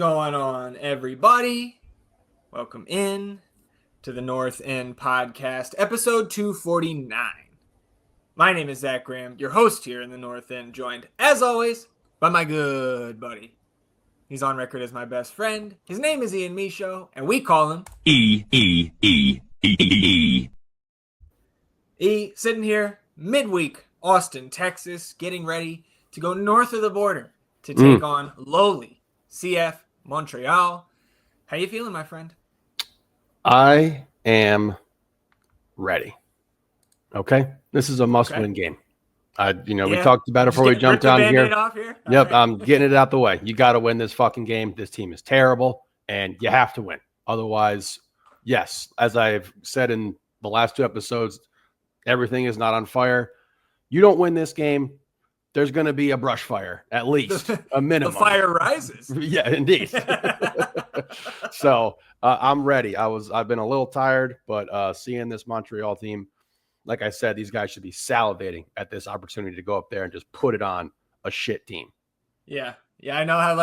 going on, everybody? Welcome in to the North End Podcast, episode 249. My name is Zach Graham, your host here in the North End, joined, as always, by my good buddy. He's on record as my best friend. His name is Ian Michaud, and we call him E, sitting here, midweek, Austin, Texas, getting ready to go north of the border to take on lowly CF Montreal. How you feeling, my friend? I am ready. Okay, this is a must-win game. We talked about it before we jumped on here. Yep, I'm getting it out the way. You got to win this fucking game. This team is terrible, and you have to win. Otherwise, yes, as I've said in the last two episodes, everything is not on fire. You don't win this game, there's going to be a brush fire, at least a minimum. The fire rises. Yeah, indeed. So I'm ready. I've been a little tired, but seeing this Montreal team, like I said, these guys should be salivating at this opportunity to go up there and just put it on a shit team. Yeah. I know how,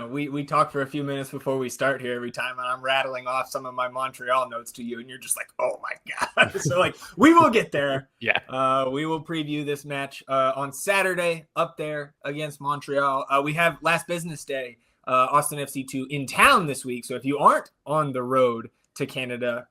we talk for a few minutes before we start here every time, and I'm rattling off some of my Montreal notes to you, and you're just like, oh my God. So, we will get there. Yeah. We will preview this match on Saturday up there against Montreal. We have last business day, Austin FC2 in town this week. So if you aren't on the road to Canada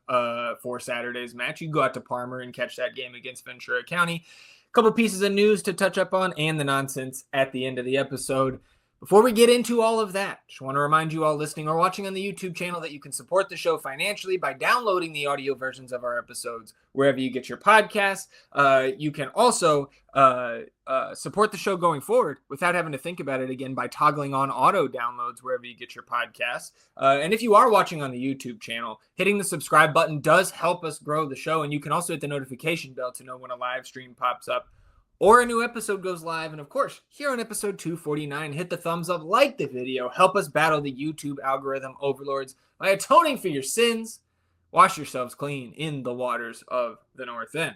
for Saturday's match, you can go out to Parmer and catch that game against Ventura County. A couple pieces of news to touch up on and the nonsense at the end of the episode. Before we get into all of that, just want to remind you all listening or watching on the YouTube channel that you can support the show financially by downloading the audio versions of our episodes wherever you get your podcasts. You can also support the show going forward without having to think about it again by toggling on auto downloads wherever you get your podcasts. And if you are watching on the YouTube channel, hitting the subscribe button does help us grow the show. And you can also hit the notification bell to know when a live stream pops up or a new episode goes live. And of course, here on episode 249, hit the thumbs up, like the video, help us battle the YouTube algorithm overlords by atoning for your sins. Wash yourselves clean in the waters of the North End.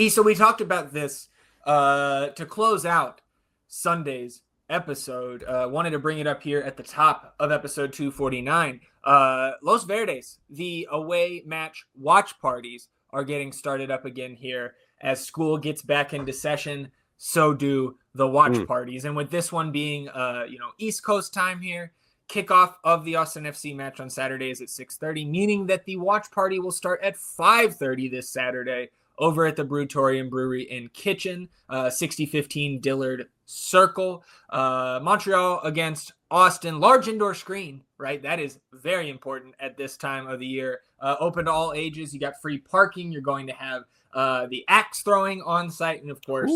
So we talked about this to close out Sunday's episode. Wanted to bring it up here at the top of episode 249. Los Verdes, the away match watch parties are getting started up again here. As school gets back into session, so do the watch parties. And with this one being, East Coast time here, kickoff of the Austin FC match on Saturday is at 6:30, meaning that the watch party will start at 5:30 this Saturday over at the Brutorium Brewery and Kitchen, 6015 Dillard Circle. Montreal against Austin, large indoor screen, right? That is very important at this time of the year. Open to all ages. You got free parking. You're going to have the axe throwing on site, and of course,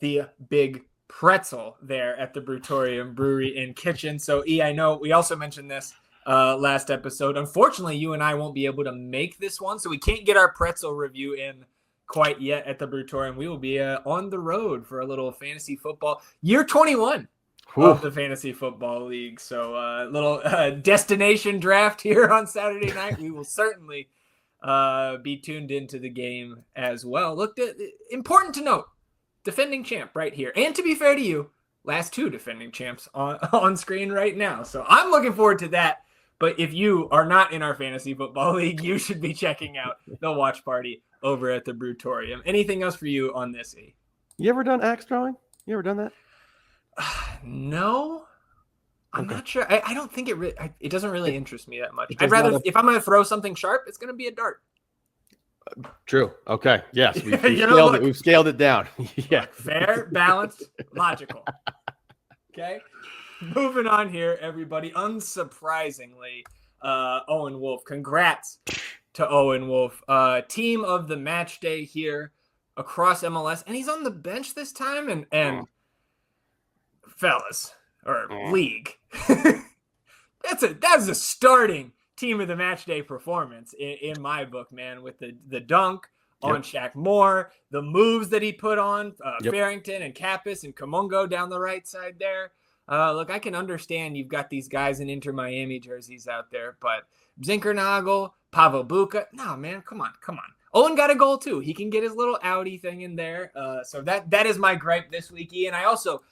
the big pretzel there at the Brutorium Brewery and Kitchen. So, I know we also mentioned this last episode. Unfortunately, you and I won't be able to make this one, so we can't get our pretzel review in quite yet at the Brutorium. We will be on the road for a little fantasy football. Year 21 of the Fantasy Football League. So, little destination draft here on Saturday night. We will certainly be tuned into the game as well. Look, important to note, defending champ right here. And to be fair to you, last two defending champs on screen right now. So I'm looking forward to that. But if you are not in our Fantasy Football League, you should be checking out the watch party over at the Brutorium. Anything else for you on this, E? You ever done axe throwing? You ever done that? No. I'm not sure. I don't think it doesn't really interest me that much. I'd rather, if I'm going to throw something sharp, it's going to be a dart. True. Okay. Yes. We've scaled it down. Yeah. Fair, balanced, logical. Okay. Moving on here, everybody. Unsurprisingly, Owen Wolf. Congrats to Owen Wolf. Team of the match day here across MLS. And he's on the bench this time. And fellas, or league. That's a starting team of the match day performance in my book, man, with the dunk on Shaq Moore, the moves that he put on Farrington and Kappas and Kamungo down the right side there. Look, I can understand you've got these guys in Inter Miami jerseys out there, but Zinkernagel, Pavel Buka, no, man, come on. Owen got a goal too. He can get his little Audi thing in there. So that is my gripe this week, Ian. I also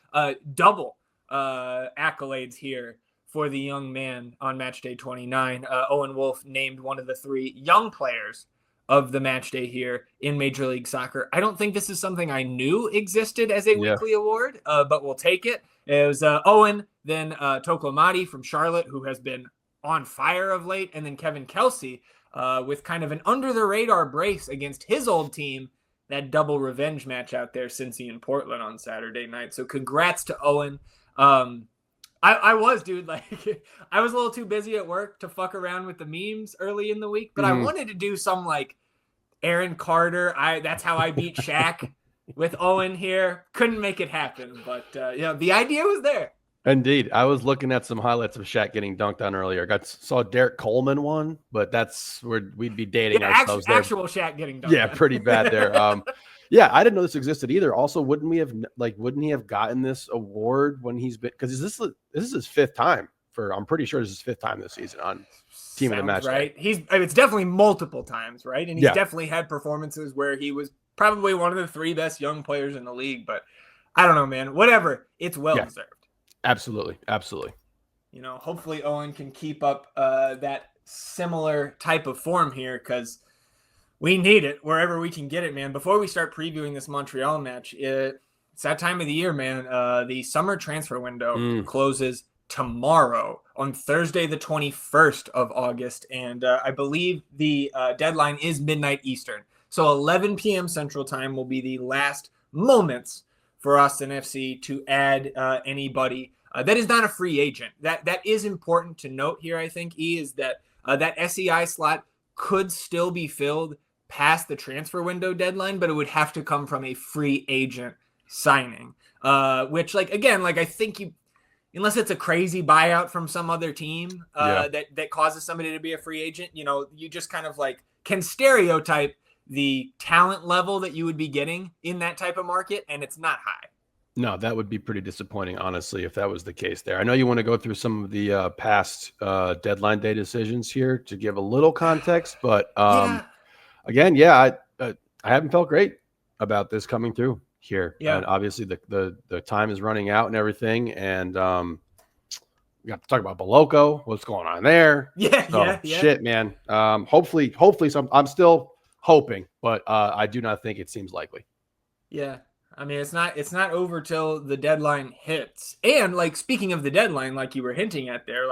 double accolades here for the young man on match day 29. Owen Wolff named one of the 3 young players of the match day here in Major League Soccer. I don't think this is something I knew existed as a weekly award, but we'll take it. It was Owen, then Toklomati from Charlotte, who has been on fire of late, and then Kevin Kelsey with kind of an under-the-radar brace against his old team, that double revenge match out there, Cincy and Portland on Saturday night. So congrats to Owen. I was, dude, like, I was a little too busy at work to fuck around with the memes early in the week, but I wanted to do some, like, Aaron Carter. That's how I beat Shaq with Owen here. Couldn't make it happen, but, the idea was there. Indeed. I was looking at some highlights of Shaq getting dunked on earlier. Saw Derek Coleman one, but that's where we'd be dating ourselves there. Actual Shaq getting dunked on. Pretty bad there. Yeah, I didn't know this existed either. Also, wouldn't he have gotten this award when he's been, because this is his 5th time I'm pretty sure this is his 5th time this season on Team of the Match. Right. It's definitely multiple times, right? And he's definitely had performances where he was probably one of the 3 best young players in the league, but I don't know, man. Whatever. It's well deserved. Absolutely. Hopefully Owen can keep up that similar type of form here, because we need it wherever we can get it, man. Before we start previewing this Montreal match, it's that time of the year, man. The summer transfer window closes tomorrow on Thursday, the 21st of August. And I believe the deadline is midnight Eastern. So 11 p.m. Central Time will be the last moments for Austin FC to add anybody that is not a free agent. That is important to note here, I think, is that that SEI slot could still be filled past the transfer window deadline, but it would have to come from a free agent signing, which, I think unless it's a crazy buyout from some other team that causes somebody to be a free agent, you just kind of can stereotype the talent level that you would be getting in that type of market, and it's not high. No, that would be pretty disappointing, honestly, if that was the case there. I know you want to go through some of the past deadline day decisions here to give a little context, but again, I haven't felt great about this coming through here. And obviously the time is running out and everything. And we got to talk about Boloko, what's going on there. Shit, man. Hopefully I'm still hoping, but I do not think it seems likely. Yeah. I mean, it's not over till the deadline hits. And speaking of the deadline, like you were hinting at there,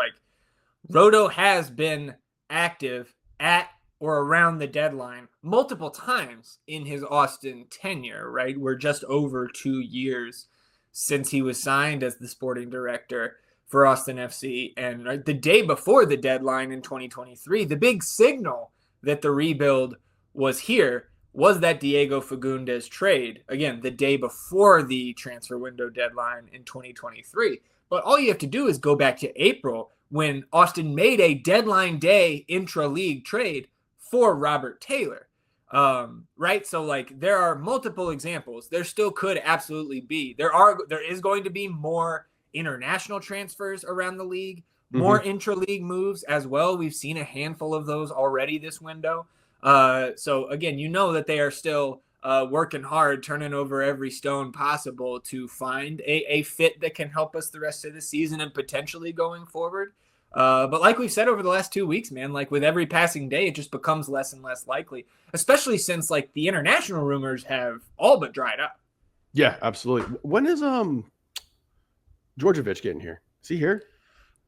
Roto has been active at or around the deadline multiple times in his Austin tenure, right? We're just over 2 years since he was signed as the sporting director for Austin FC. And the day before the deadline in 2023, the big signal that the rebuild was here was that Diego Fagundes trade, again, the day before the transfer window deadline in 2023. But all you have to do is go back to April when Austin made a deadline day intra-league trade for Robert Taylor, right? So there are multiple examples. There still could absolutely be. There is going to be more international transfers around the league, more intra-league moves as well. We've seen a handful of those already this window. So again, that they are still working hard, turning over every stone possible to find a fit that can help us the rest of the season and potentially going forward. But like we've said over the last 2 weeks, man, with every passing day, it just becomes less and less likely, especially since the international rumors have all but dried up. Yeah, absolutely. When is Djordjevic getting here? Is he here?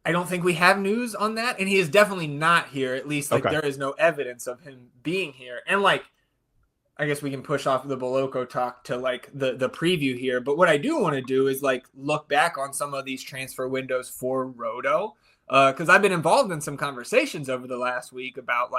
I don't think we have news on that, and he is definitely not here. At least there is no evidence of him being here. And I guess we can push off the Boloko talk to the preview here. But what I do want to do is look back on some of these transfer windows for Roto, because I've been involved in some conversations over the last week about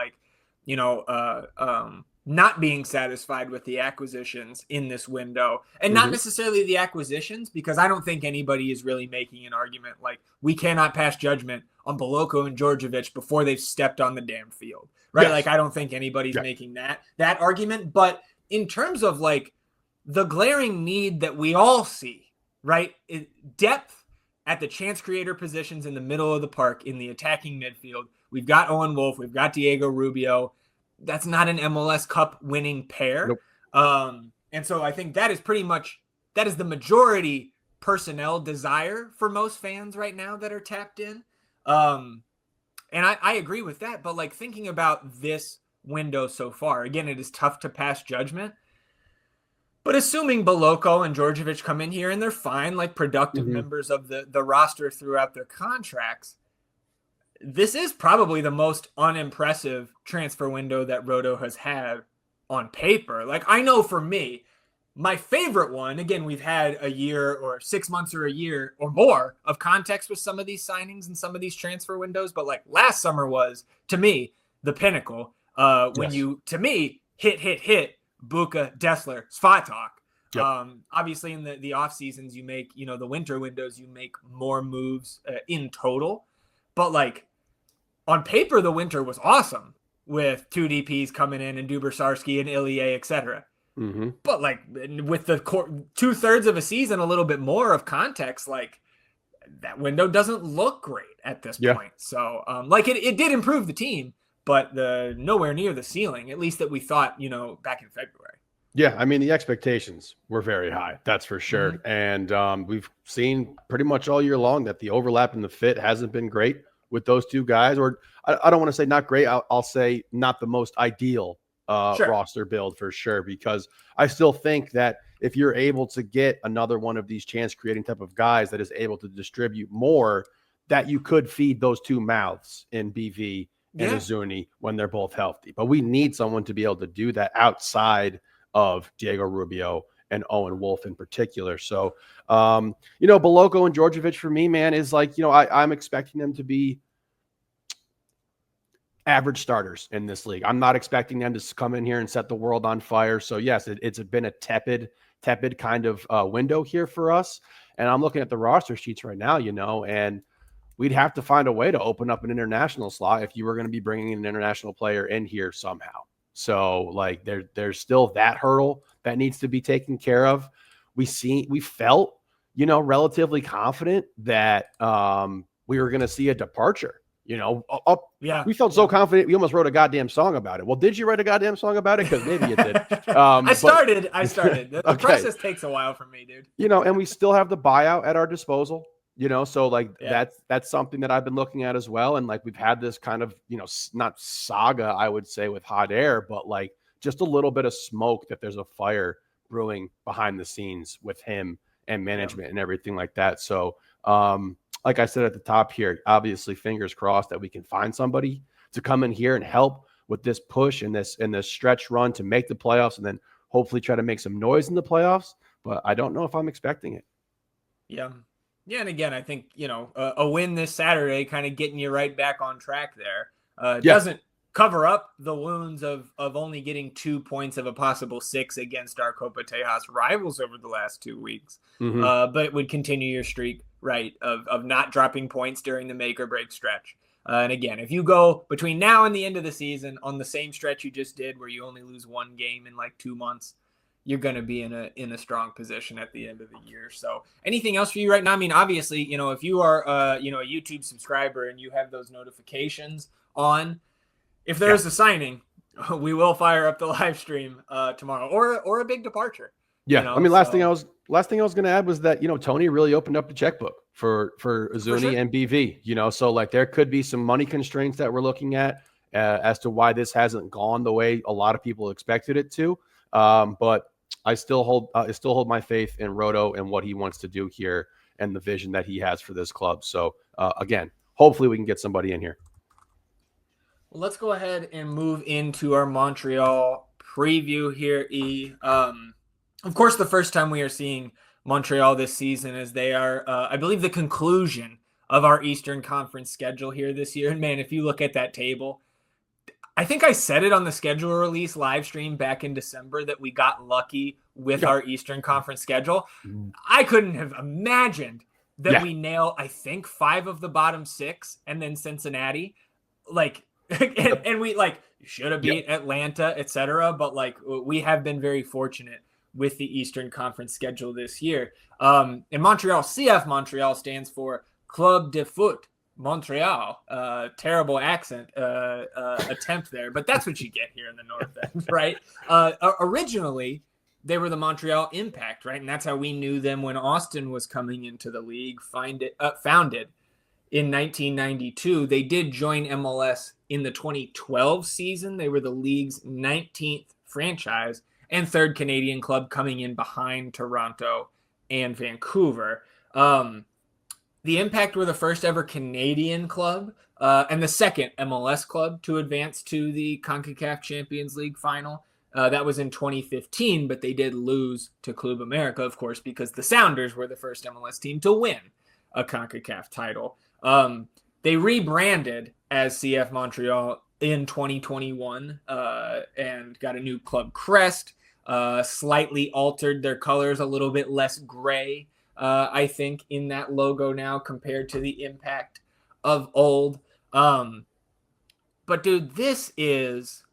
not being satisfied with the acquisitions in this window, and not necessarily the acquisitions, because I don't think anybody is really making an argument we cannot pass judgment on Boloko and Djordjevic before they've stepped on the damn field, right? Yes. I don't think anybody's making that argument. But in terms of the glaring need that we all see, right? Depth at the chance creator positions in the middle of the park in the attacking midfield. We've got Owen Wolff, we've got Diego Rubio. That's not an MLS Cup winning pair. Nope. And so I think that is the majority personnel desire for most fans right now that are tapped in. And I agree with that. But like thinking about this window so far, again, it is tough to pass judgment. But assuming Boloko and Djordjevic come in here and they're fine, like productive members of the roster throughout their contracts, this is probably the most unimpressive transfer window that Roto has had on paper. Like, I know for me, my favorite one, again, we've had a year or 6 months or a year or more of context with some of these signings and some of these transfer windows. But like last summer was, to me, the pinnacle. When you, to me, hit, Buka, Dessler, Svatak. Yep. Obviously in the off seasons, you make, the winter windows, you make more moves in total. But like on paper, the winter was awesome with 2 DPs coming in and Dubrsarski and Ilya, etc. But like with the 2/3 of a season, a little bit more of context, like that window doesn't look great at this point. So like it did improve the team, but nowhere near the ceiling, at least that we thought, back in February. Yeah, I mean, the expectations were very high, that's for sure. And we've seen pretty much all year long that the overlap and the fit hasn't been great with those two guys. Or I don't want to say not great. I'll say not the most ideal roster build for sure, because I still think that if you're able to get another one of these chance creating type of guys that is able to distribute more, that you could feed those two mouths in BV and Azuni when they're both healthy. But we need someone to be able to do that outside of Diego Rubio and Owen Wolf in particular. So, Boloko and Djordjevic for me, man, is like, I'm expecting them to be average starters in this league. I'm not expecting them to come in here and set the world on fire. So yes, it's been a tepid kind of window here for us. And I'm looking at the roster sheets right now, and we'd have to find a way to open up an international slot if you were going to be bringing an international player in here somehow. So like there's still that hurdle that needs to be taken care of. We felt, relatively confident that we were going to see a departure. We felt so confident we almost wrote a goddamn song about it. Well, did you write a goddamn song about it? Because maybe you did. I started. The process takes a while for me, dude. And we still have the buyout at our disposal. So like that's something that I've been looking at as well. And like we've had this kind of, not saga, I would say, with Hot Air, but like just a little bit of smoke that there's a fire brewing behind the scenes with him and management and everything like that. So, like I said at the top here, obviously fingers crossed that we can find somebody to come in here and help with this push and this stretch run to make the playoffs, and then hopefully try to make some noise in the playoffs. But I don't know if I'm expecting it. Yeah. Yeah. And again, I think, a win this Saturday, kind of getting you right back on track there. Doesn't cover up the wounds of only getting 2 points of a possible 6 against our Copa Tejas rivals over the last 2 weeks. But it would continue your streak, right, of not dropping points during the make or break stretch. And again, if you go between now and the end of the season on the same stretch you just did, where you only lose 1 game in like 2 months, you're going to be in a strong position at the end of the year. So anything else for you right now? I mean, obviously, if you are, a YouTube subscriber and you have those notifications on, if there's a signing, we will fire up the live stream tomorrow, or a big departure. Yeah. I mean, last thing I was going to add was that, Tony really opened up the checkbook for Azuni and BV, so like there could be some money constraints that we're looking at as to why this hasn't gone the way a lot of people expected it to. But I still hold my faith in Roto and what he wants to do here and the vision that he has for this club. So again, hopefully we can get somebody in here. Well, let's go ahead and move into our Montreal preview here, E. Of course, the first time we are seeing Montreal this season is they are, I believe, the conclusion of our Eastern Conference schedule here this year. And man, if you look at that table, I think I said it on the schedule release live stream back in December that we got lucky with our Eastern Conference schedule. I couldn't have imagined that we nail, I think, 5 of the bottom 6 and then Cincinnati. Like, and we like should have beat Atlanta, etc. But like we have been very fortunate with the Eastern Conference schedule this year. In Montreal, CF Montreal stands for Club de Foot Montreal. Terrible accent attempt there, but that's what you get here in the North End, right? Originally, they were the Montreal Impact, right? And that's how we knew them when Austin was coming into the league, founded in 1992. They did join MLS in the 2012 season. They were the league's 19th franchise and third Canadian club, coming in behind Toronto and Vancouver. The Impact were the first ever Canadian club and the second MLS club to advance to the CONCACAF Champions League final. That was in 2015, but they did lose to Club America, of course, because the Sounders were the first MLS team to win a CONCACAF title. They rebranded as CF Montreal in 2021 and got a new club crest, slightly altered their colors, a little bit less gray, I think, in that logo now compared to the Impact of old. But dude, this is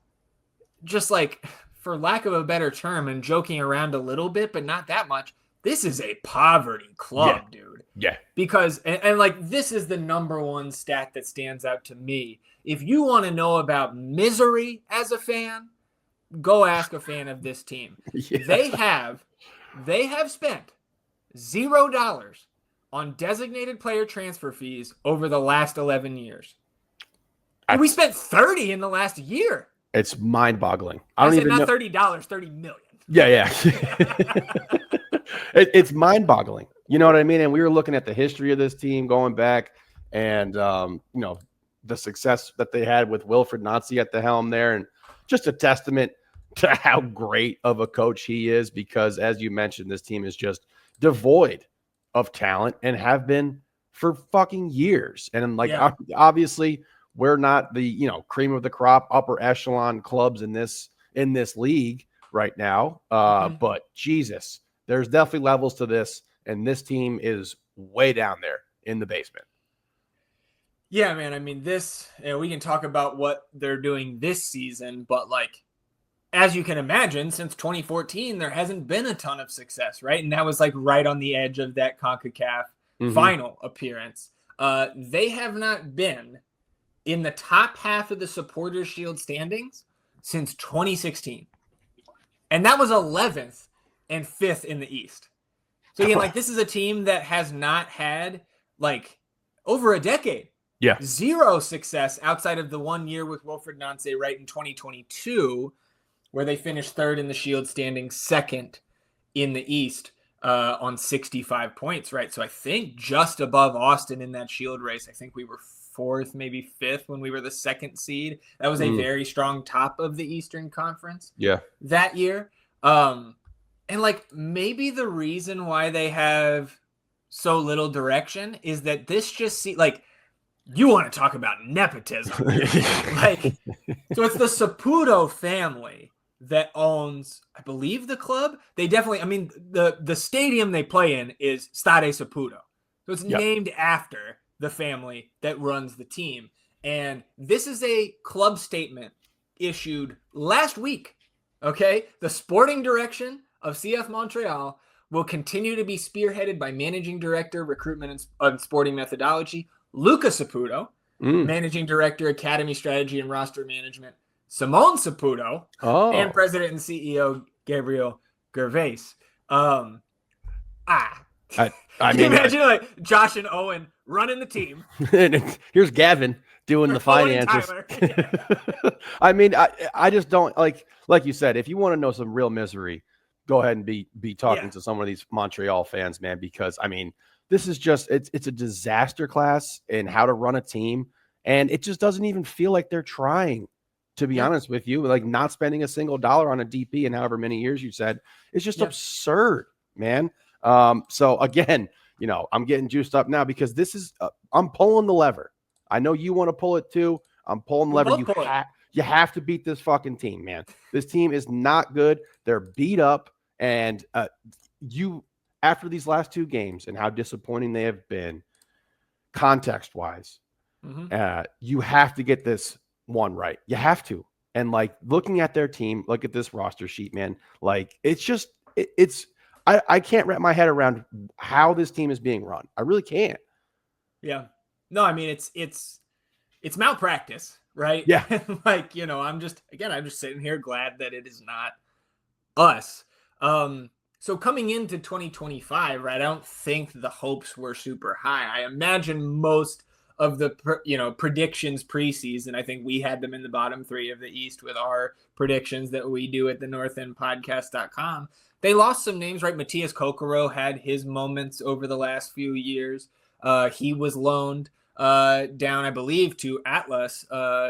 just like, for lack of a better term, and joking around a little bit, but not that much, this is a poverty club, dude. Yeah. Because, and like, this is the number one stat that stands out to me. If you want to know about misery as a fan, go ask a fan of this team. Yeah. They have spent $0 on designated player transfer fees over the last 11 years. And we spent 30 in the last year. It's mind-boggling. I said not $30, $30 million. Yeah. It's mind-boggling. You know what I mean? And we were looking at the history of this team going back, and the success that they had with Wilfred Nancy at the helm there, and just a testament to how great of a coach he is, because as you mentioned, this team is just devoid of talent and have been for fucking years. And obviously we're not the, cream of the crop, upper echelon clubs in this league right now. But Jesus, there's definitely levels to this. And this team is way down there in the basement. Yeah, man. I mean, we can talk about what they're doing this season, but as you can imagine, since 2014, there hasn't been a ton of success, right? And that was right on the edge of that CONCACAF final appearance. They have not been in the top half of the Supporters Shield standings since 2016. And that was 11th and 5th in the East. So again, this is a team that has not had over a decade. Yeah. Zero success outside of the 1 year with Wilfred Nancy right in 2022, where they finished third in the Shield standing, second in the East on 65 points, right? So I think just above Austin in that Shield race. I think we were fourth, maybe fifth when we were the second seed. That was a very strong top of the Eastern Conference that year. And maybe the reason why they have so little direction is that this just you want to talk about nepotism. So it's the Saputo family that owns, I believe, the club. They definitely, the stadium they play in is Stade Saputo. So it's named after the family that runs the team. And this is a club statement issued last week. Okay. The sporting direction of CF Montreal will continue to be spearheaded by Managing Director, Recruitment and Sporting Methodology, Luca Saputo, Managing Director, Academy Strategy and Roster Management, Simone Saputo, and President and CEO Gabriel Gervais. I mean, imagine Josh and Owen running the team. Here's Gavin doing the finances. I mean, I just don't like you said, if you want to know some real misery, go ahead and be talking to some of these Montreal fans, man, because this is just, it's a disaster class in how to run a team. And it just doesn't even feel like they're trying, to be honest with you. Not spending a single dollar on a DP in however many years you said, it's just absurd, man. So again, I'm getting juiced up now because this is, I'm pulling the lever. I know you want to pull it too. I'm pulling the lever. You have to beat this fucking team, man. This team is not good. They're beat up. And after these last two games and how disappointing they have been, context-wise, you have to get this one right. You have to. And looking at their team, look at this roster sheet, man. It's just I can't wrap my head around how this team is being run. I really can't. Yeah. No, I mean it's malpractice, right? Yeah. I'm just sitting here glad that it is not us. So coming into 2025, right, I don't think the hopes were super high. I imagine most of the predictions preseason. I think we had them in the bottom 3 of the East with our predictions that we do at the northendpodcast.com. They lost some names, right? Matthias Kokoro had his moments over the last few years. He was loaned down, I believe, to Atlas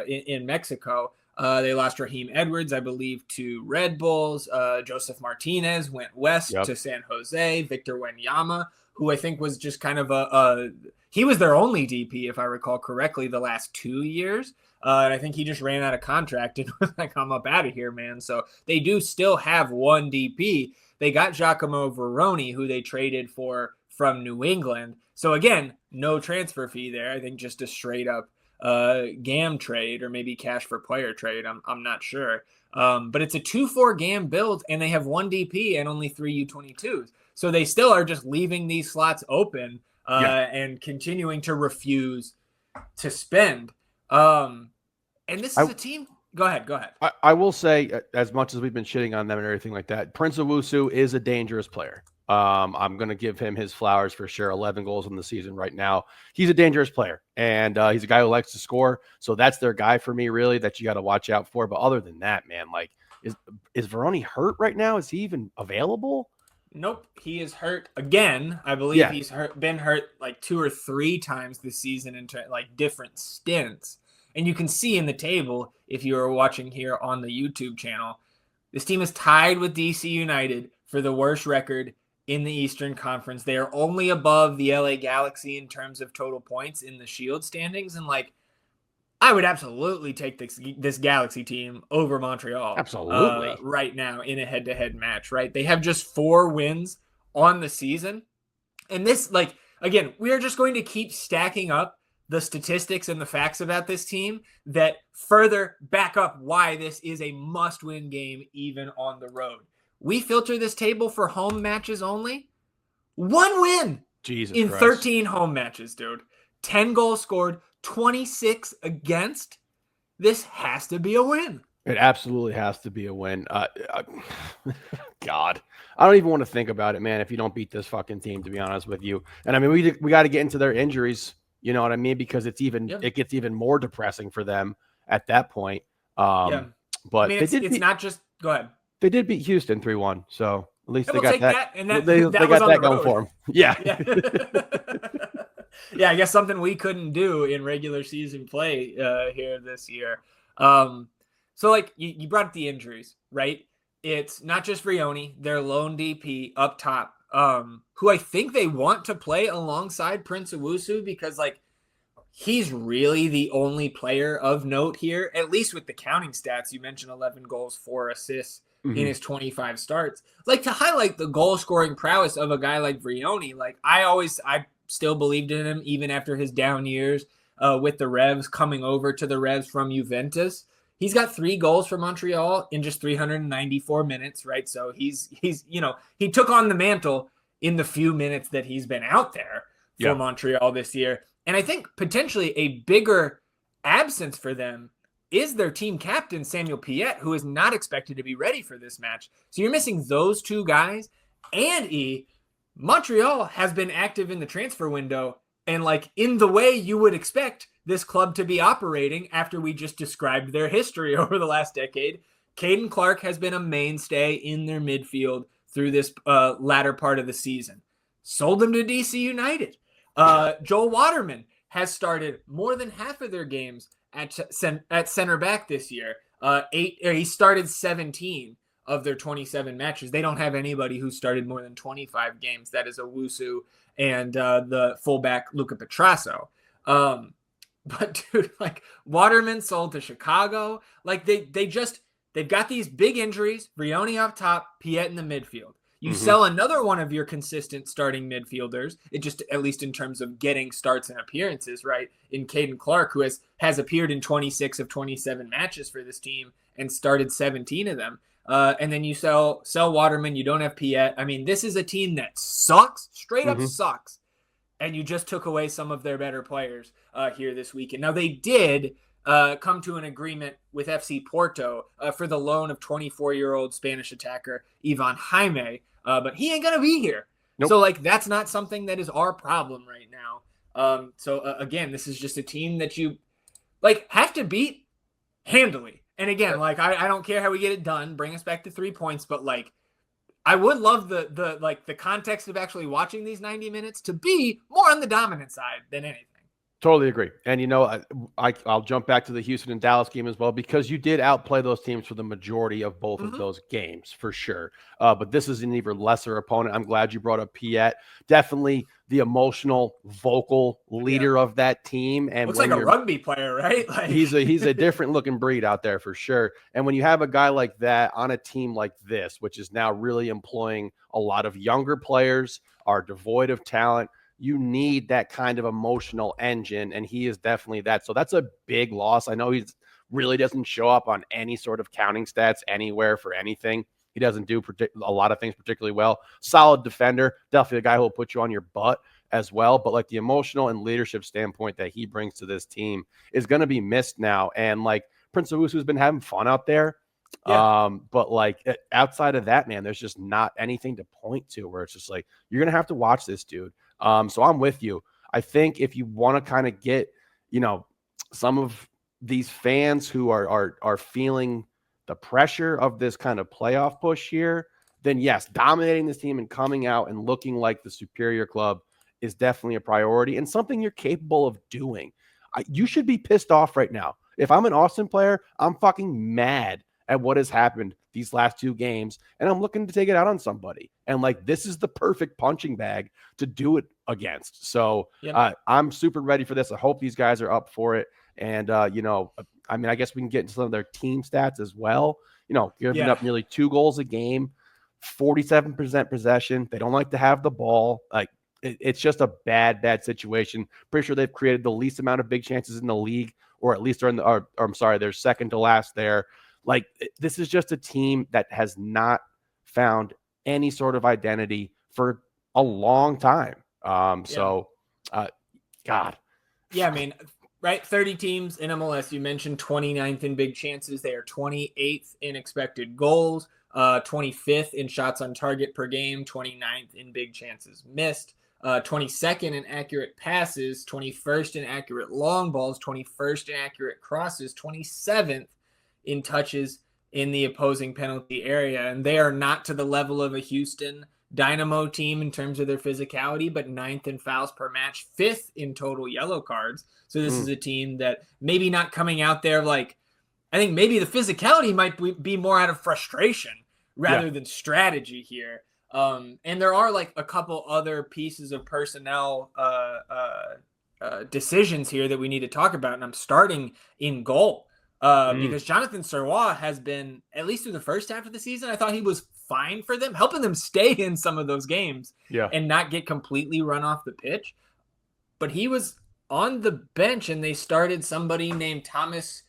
in Mexico. They lost Raheem Edwards, I believe, to Red Bulls. Joseph Martinez went west to San Jose. Victor Wanyama, who I think was just kind of he was their only DP, if I recall correctly, the last 2 years. And I think he just ran out of contract and was like, I'm up out of here, man. So they do still have one DP. They got Giacomo Veroni, who they traded for from New England. So again, no transfer fee there. I think just a straight up GAM trade, or maybe cash for player trade. I'm not sure. But it's a 2-4 GAM build, and they have one DP and only 3 U22s. So they still are just leaving these slots open and continuing to refuse to spend. And this is a team. Go ahead. I will say, as much as we've been shitting on them and everything like that, Prince Owusu is a dangerous player. I'm going to give him his flowers for sure. 11 goals in the season right now. He's a dangerous player, and he's a guy who likes to score. So that's their guy for me, really, that you got to watch out for. But other than that, man, like, is Veroni hurt right now? Is he even available? Nope, he is hurt again. I believe he's been hurt like 2 or 3 times this season in like different stints. And you can see in the table, if you are watching here on the YouTube channel, this team is tied with DC United for the worst record in the Eastern Conference. They are only above the LA Galaxy in terms of total points in the Shield standings. And like, I would absolutely take this Galaxy team over Montreal. Absolutely. Right now in a head-to-head match, right? They have just 4 wins on the season. And this, like, again, we are just going to keep stacking up the statistics and the facts about this team that further back up why this is a must-win game even on the road. We filter this table for home matches only. 1 win in Christ. 13 home matches, dude. 10 goals scored, 26 against. This has to be a win. It absolutely has to be a win. God, I don't even want to think about it, man, if you don't beat this fucking team, to be honest with you. And I mean, we got to get into their injuries. You know what I mean? Because it gets even more depressing for them at that point. But I mean, it's not just – go ahead. They did beat Houston 3-1, so at least they got that. And they got that going for them. Yeah. Yeah, I guess something we couldn't do in regular season play here this year. So, like, you brought up the injuries, right? It's not just Vrioni, their lone DP up top, who I think they want to play alongside Prince Owusu because, like, he's really the only player of note here, at least with the counting stats. You mentioned 11 goals, 4 assists in his 25 starts. Like, to highlight the goal-scoring prowess of a guy like Vrioni, like, I still believed in him even after his down years with the Revs, coming over to the Revs from Juventus. He's got 3 goals for Montreal in just 394 minutes, right? So he's he took on the mantle in the few minutes that he's been out there for Montreal this year. And I think potentially a bigger absence for them is their team captain, Samuel Piette, who is not expected to be ready for this match. So you're missing those 2 guys. And Montreal has been active in the transfer window, and like in the way you would expect this club to be operating after we just described their history over the last decade. Caden Clark has been a mainstay in their midfield through this latter part of the season. Sold him to DC United. Joel Waterman has started more than half of their games at center back this year. He started 17 of their 27 matches. They don't have anybody who started more than 25 games. That is Owusu and the fullback Luca Petrasso. But dude, like, Waterman sold to Chicago. Like, they've got these big injuries. Vrioni up top, Piette in the midfield. You sell another one of your consistent starting midfielders, it just, at least in terms of getting starts and appearances, right? In Caden Clark, who has appeared in 26 of 27 matches for this team and started 17 of them. And then you sell Waterman. You don't have Piette. I mean, this is a team that sucks, straight up sucks. And you just took away some of their better players here this weekend. Now, they did come to an agreement with FC Porto for the loan of 24-year-old Spanish attacker Ivan Jaime, but he ain't going to be here. Nope. So, like, that's not something that is our problem right now. Again, this is just a team that you have to beat handily. And again, I don't care how we get it done. Bring us back to 3 points, but I would love the context of actually watching these 90 minutes to be more on the dominant side than anything. Totally agree. And, I'll jump back to the Houston and Dallas game as well, because you did outplay those teams for the majority of both of those games, for sure. But this is an even lesser opponent. I'm glad you brought up Piet. Definitely the emotional, vocal leader of that team. And looks like a rugby player, right? He's a different looking breed out there for sure. And when you have a guy like that on a team like this, which is now really employing a lot of younger players, are devoid of talent, you need that kind of emotional engine, and he is definitely that. So that's a big loss. I know he really doesn't show up on any sort of counting stats anywhere for anything. He doesn't do a lot of things particularly well. Solid defender, definitely a guy who will put you on your butt as well. But the emotional and leadership standpoint that he brings to this team is going to be missed now. And Prince Owusu's been having fun out there. Yeah. But outside of that, man, there's just not anything to point to where it's just you're going to have to watch this dude. So I'm with you. I think if you want to kind of get, some of these fans who are feeling the pressure of this kind of playoff push here, then yes, dominating this team and coming out and looking like the superior club is definitely a priority and something you're capable of doing. You should be pissed off right now. If I'm an Austin player, I'm fucking mad at what has happened these last 2 games, and I'm looking to take it out on somebody. And this is the perfect punching bag to do it against. So I'm super ready for this. I hope these guys are up for it. And, I guess we can get into some of their team stats as well. Giving up nearly 2 goals a game, 47% possession. They don't like to have the ball. It's just a bad situation. Pretty sure they've created the least amount of big chances in the league, or at least they're second to last there. This is just a team that has not found any sort of identity for a long time. God. Yeah, I mean, right, 30 teams in MLS. You mentioned 29th in big chances. They are 28th in expected goals, 25th in shots on target per game, 29th in big chances missed, 22nd in accurate passes, 21st in accurate long balls, 21st in accurate crosses, 27th in touches in the opposing penalty area. And they are not to the level of a Houston Dynamo team in terms of their physicality, but 9th in fouls per match, 5th in total yellow cards. So this is a team that maybe not coming out there I think maybe the physicality might be more out of frustration rather than strategy here. And there are a couple other pieces of personnel decisions here that we need to talk about. And I'm starting in goal. Because Jonathan Serrois has been, at least through the first half of the season, I thought he was fine for them, helping them stay in some of those games and not get completely run off the pitch. But he was on the bench, and they started somebody named Thomas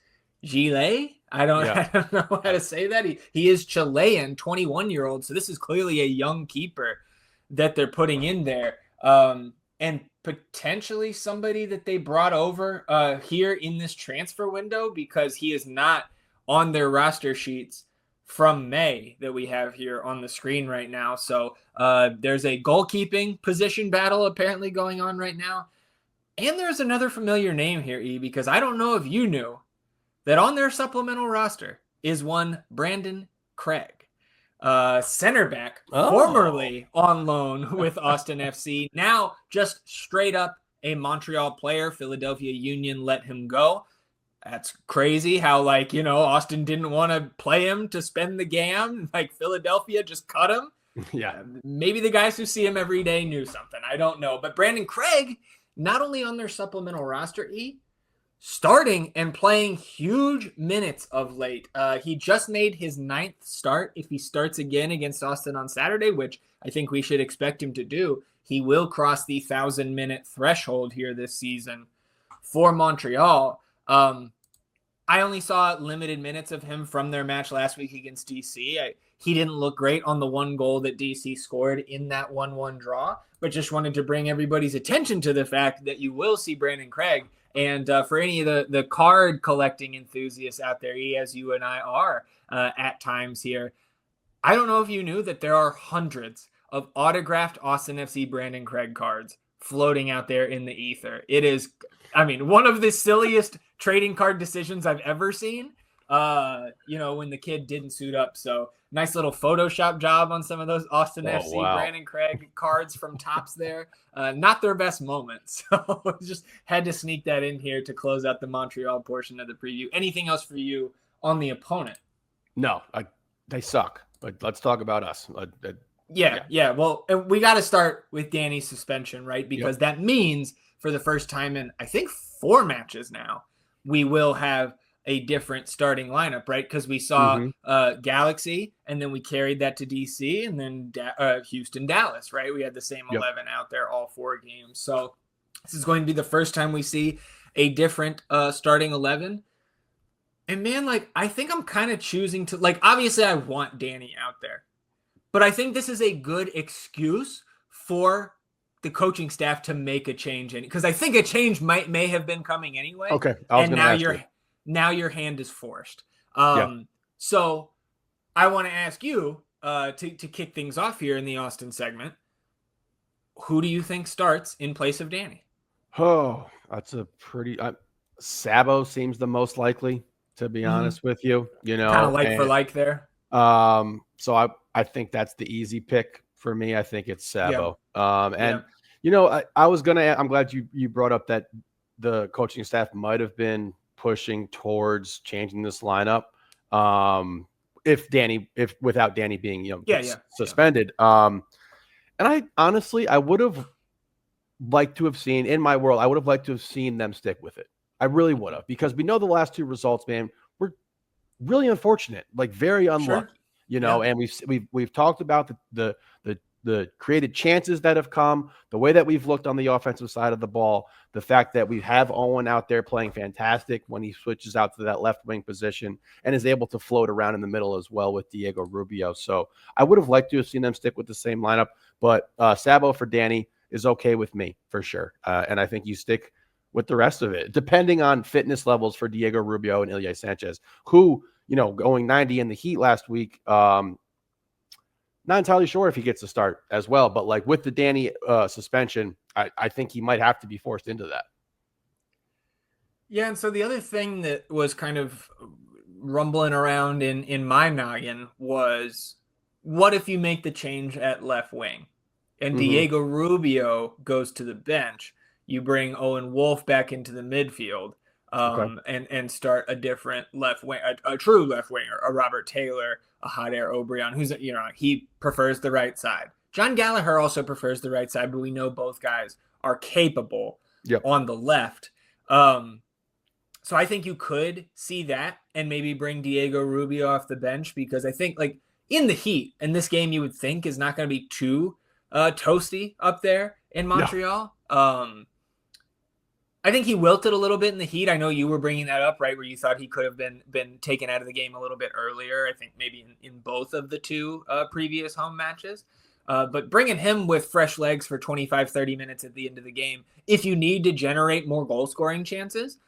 Gillet. I don't know how to say that. He is Chilean, 21-year-old. So this is clearly a young keeper that they're putting in there. And potentially somebody that they brought over here in this transfer window, because he is not on their roster sheets from May that we have here on the screen right now. So there's a goalkeeping position battle apparently going on right now. And there's another familiar name here, E, because I don't know if you knew that on their supplemental roster is one Brandon Craig. Center back, formerly on loan with Austin FC, now just straight up a Montreal player. Philadelphia Union let him go. That's crazy how, Austin didn't want to play him to spend the GAM. Philadelphia just cut him. Yeah. Maybe the guys who see him every day knew something. I don't know. But Brandon Craig, not only on their supplemental roster, E, starting and playing huge minutes of late. He just made his 9th start. If he starts again against Austin on Saturday, which I think we should expect him to do, he will cross the 1,000-minute threshold here this season for Montreal. I only saw limited minutes of him from their match last week against DC. He didn't look great on the one goal that DC scored in that 1-1 draw, but just wanted to bring everybody's attention to the fact that you will see Brandon Craig. And for any of the card collecting enthusiasts out there, as you and I are at times here, I don't know if you knew that there are hundreds of autographed Austin FC Brandon Craig cards floating out there in the ether. It is, I mean, one of the silliest trading card decisions I've ever seen. When the kid didn't suit up. So nice little Photoshop job on some of those Austin FC, wow. Brandon Craig cards from Topps there. Not their best moment. So just had to sneak that in here to close out the Montreal portion of the preview. Anything else for you on the opponent? No, they suck. But let's talk about us. Yeah. Well, we got to start with Danny's suspension, right? Because that means for the first time in, I think, 4 matches now, we will have a different starting lineup, right? Because we saw Galaxy, and then we carried that to DC, and then Houston, Dallas, right? We had the same 11 out there all 4 games. So this is going to be the first time we see a different starting 11. And man, like, I think I'm kind of choosing to, like, obviously I want Danny out there, but I think this is a good excuse for the coaching staff to make a change, because I think a change may have been coming anyway. Okay, now your hand is forced. So I want to ask you to kick things off here in the Austin segment. Who do you think starts in place of Danny? Oh, that's a pretty Sabo seems the most likely, to be honest with you. Kind of like for like there. So I think that's the easy pick for me. I think it's Sabo. I'm glad you brought up that the coaching staff might have been pushing towards changing this lineup. If without Danny being suspended. And I honestly, I would have liked to have seen, in my world, I would have liked to have seen them stick with it. I really would have, because we know the last 2 results, man, were really unfortunate, like very unlucky, and we've talked about the created chances that have come, the way that we've looked on the offensive side of the ball, the fact that we have Owen out there playing fantastic when he switches out to that left wing position and is able to float around in the middle as well with Diego Rubio. So I would have liked to have seen them stick with the same lineup, but Sabo for Danny is okay with me for sure. And I think you stick with the rest of it, depending on fitness levels for Diego Rubio and Ilya Sanchez, who, going 90 in the Heat last week, not entirely sure if he gets a start as well, but like with the Danny suspension, I think he might have to be forced into that. Yeah, and so the other thing that was kind of rumbling around in my noggin was, what if you make the change at left wing and Diego Rubio goes to the bench? You bring Owen Wolf back into the midfield and start a different left wing, a true left winger, a Robert Taylor, a Hot Air O'Brien, who's, he prefers the right side. John Gallagher also prefers the right side, but we know both guys are capable on the left. So I think you could see that and maybe bring Diego Rubio off the bench, because I think, like, in the Heat, and this game you would think is not going to be too toasty up there in Montreal. No. I think he wilted a little bit in the Heat. I know you were bringing that up, right, where you thought he could have been taken out of the game a little bit earlier. I think maybe in both of the 2 previous home matches. But bringing him with fresh legs for 25, 30 minutes at the end of the game, if you need to generate more goal-scoring chances,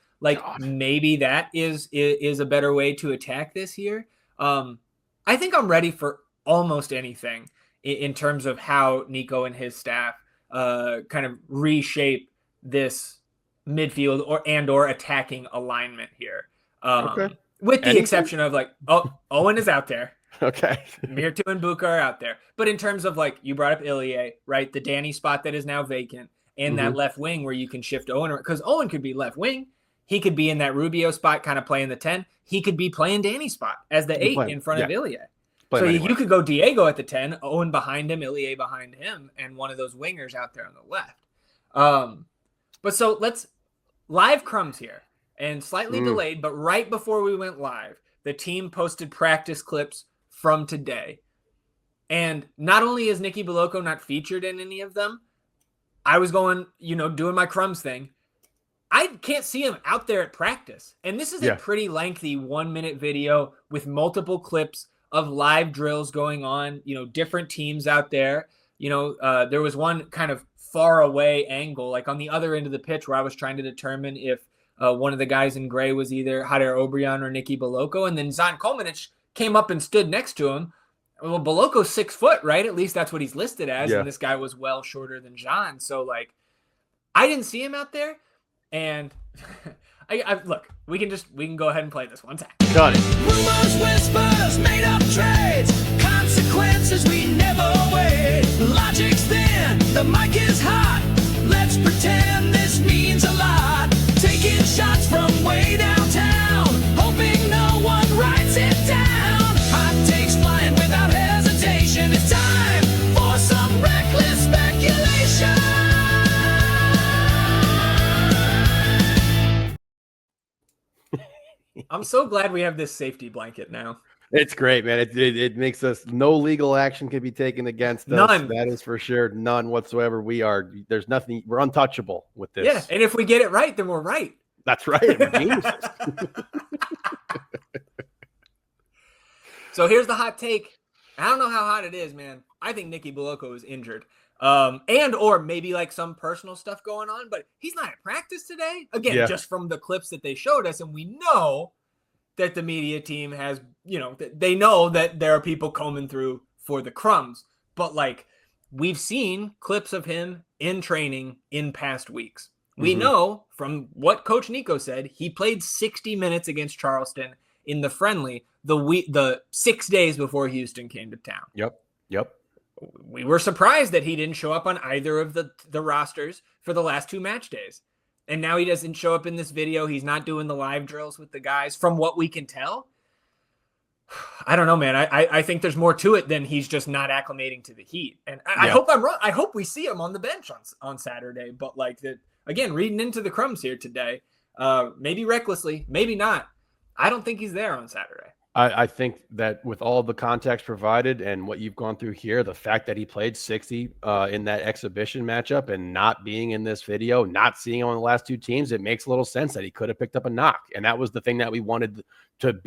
maybe that is a better way to attack this here. I think I'm ready for almost anything in terms of how Nico and his staff kind of reshape this midfield or attacking alignment here. With the exception of Owen is out there. Okay. Mirtu and Buka are out there. But in terms of, you brought up Ilya, right? The Danny spot that is now vacant, and that left wing where you can shift Owen, because Owen could be left wing. He could be in that Rubio spot, kind of playing the 10. He could be playing Danny's spot as the 8 in front of Ilya. So you could go Diego at the 10, Owen behind him, Ilya behind him, and one of those wingers out there on the left. But so let's live crumbs here, and slightly delayed, but right before we went live, the team posted practice clips from today. And not only is Nicky Belloco not featured in any of them, I was going, doing my crumbs thing. I can't see him out there at practice. And this is a pretty lengthy 1-minute video with multiple clips of live drills going on, different teams out there. There was one kind of far away angle, like on the other end of the pitch, where I was trying to determine if one of the guys in gray was either Hot Air O'Brien or Nicky Belloco. And then Zan Kolmanich came up and stood next to him. Well, Belloco's 6 foot, right? At least that's what he's listed as. And this guy was well shorter than Jean. So I didn't see him out there, and look, we can go ahead and play this one time. Got it. Rumors, whispers, made up trades, consequences we never weighed. Logic's thin, the mic is hot. Let's pretend this means a lot. Taking shots from way downtown, hoping no one writes it down. Hot takes flying without hesitation. It's time for some reckless speculation. I'm so glad we have this safety blanket now. It's great, man. It makes us no legal action can be taken against us. None. That is for sure. None whatsoever. There's nothing. We're untouchable with this. Yeah, and if we get it right, then we're right. That's right. We're geniuses. So here's the hot take. I don't know how hot it is, man. I think Nicky Bolocco is injured. Or maybe like some personal stuff going on, but he's not at practice today. Again, just from the clips that they showed us, and we know that the media team has, they know that there are people combing through for the crumbs. But like, we've seen clips of him in training in past weeks. We know from what Coach Nico said, he played 60 minutes against Charleston in the friendly the 6 days before Houston came to town. Yep. We were surprised that he didn't show up on either of the rosters for the last 2 match days. And now he doesn't show up in this video. He's not doing the live drills with the guys from what we can tell. I don't know, man. I think there's more to it than he's just not acclimating to the heat. And I hope I'm wrong. I hope we see him on the bench on Saturday. But like again, reading into the crumbs here today, maybe recklessly, maybe not. I don't think he's there on Saturday. I think that with all the context provided and what you've gone through here, the fact that he played 60 in that exhibition matchup and not being in this video, not seeing him on the last 2 teams, it makes a little sense that he could have picked up a knock. And that was the thing that we wanted to